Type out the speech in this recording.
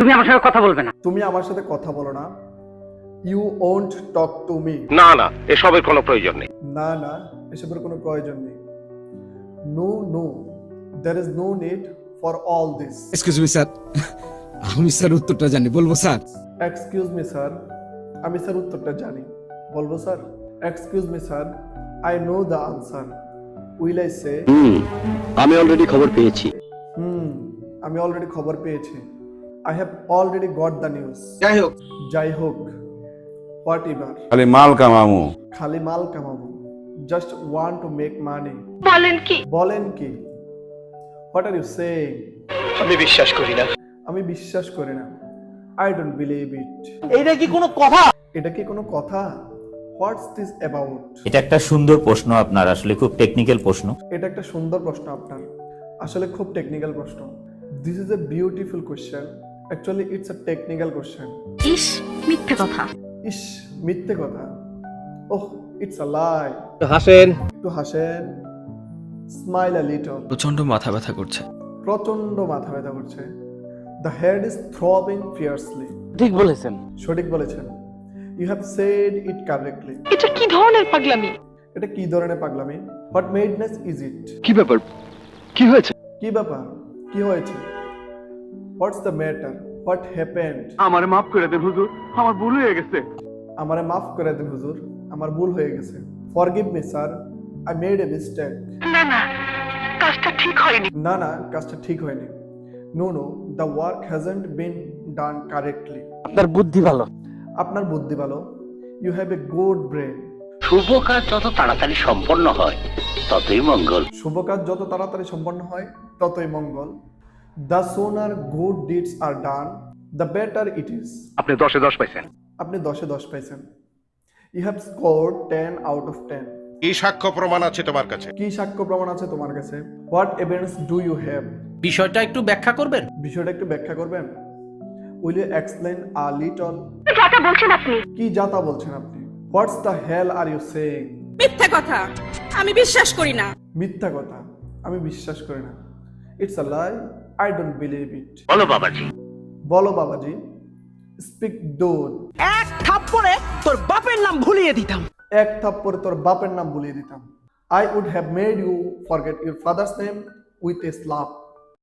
তুমি আমার সাথে কথা বলবে না। তুমি আমার সাথে কথা বলো না। You won't talk to me. না না, এসবের কোনো প্রয়োজন নেই। না না, এসবের কোনো প্রয়োজন নেই। No no, there is no need for all this. Excuse me sir, আমি স্যার উত্তরটা জানি, বলবো স্যার? এক্সকিউজ মি স্যার, আমি স্যার উত্তরটা জানি, বলবো sir? Excuse me sir, I know the answer, will I say? আমি অলরেডি খবর পেয়েছি। আমি অলরেডি খবর পেয়েছি। I have already got the news. যাই হোক, হোয়াট এভার, খালি মাল কামামু। খালি মাল কামাবো, জাস্ট ওয়ান্ট টু মেক মানি। বলেন কি? What are you saying? আমি বিশ্বাস করি না। আমি বিশ্বাস করি না। I don't believe it. এইটা কি কোনো কথা? এটা কি কোনো কথা? What's this about? এটা একটা সুন্দর প্রশ্ন আপনার, আসলে খুব টেকনিক্যাল প্রশ্ন। এটা একটা সুন্দর প্রশ্ন আপনার, আসলে খুব টেকনিক্যাল প্রশ্ন। This is a beautiful question, actually it's a technical question. ইস, মিথ্যে কথা। ইস, মিথ্যে কথা। Oh, it's a lie. হাসেন। একটু হাসেন, স্মাইল আ লিটল। প্রচন্ড মাথা ব্যথা করছে। প্রচন্ড মাথা ব্যথা করছে। The head is throbbing fiercely. ঠিক বলেছেন। সঠিক বলেছেন। You have said it correctly. এটা কি ধরনের পাগলামি? এটা কি ধরনের পাগলামি? What madness is it? কি ব্যাপার? কি হয়েছে? কি ব্যাপার? কি হয়েছে? What's the matter? What happened? আমারে মাফ করে দেন হুজুর, আমার ভুল হয়ে গেছে। আমারে মাফ করে দিন হুজুর, আমার ভুল হয়ে গেছে। Forgive me sir, I made a mistake. না না, কাজটা ঠিক হয়নি। না না, কাজটা ঠিক হয়নি। No no, the work hasn't been done correctly. আপনার বুদ্ধি ভালো। আপনার বুদ্ধি ভালো। You have a good brain. শুভ কাজ যত তাড়াতাড়ি সম্পন্ন হয় ততই মঙ্গল। শুভ কাজ যত তাড়াতাড়ি সম্পন্ন হয় ততই মঙ্গল। The sooner good deeds are done, the better it is. আপনি 10-এ 10 পাইছেন। আপনি 10-এ 10 পাইছেন। You have scored 10 out of 10। কি সাক্ষ্য প্রমাণ আছে তোমার কাছে? কি সাক্ষ্য প্রমাণ আছে তোমার কাছে? What evidence do you have? বিষয়টা একটু ব্যাখ্যা করবেন? বিষয়টা একটু ব্যাখ্যা করবেন? Will you explain a little? যাতা বলছেন আপনি। কি যাতা বলছেন আপনি? What's the hell are you saying? মিথ্যে কথা, আমি বিশ্বাস করি না। মিথ্যা কথা, আমি বিশ্বাস করি না। It's a lie, I don't believe ইট। বলো বাবাজি। বলো বাবাজি। স্পিক ডোন। এক থাপ্পড়ে তোর বাপের নাম ভুলিয়ে দিতাম। এক থাপ্পড়ে তোর বাপের নাম ভুলিয়ে দিতাম। I would have made you forget your father's name with a slap.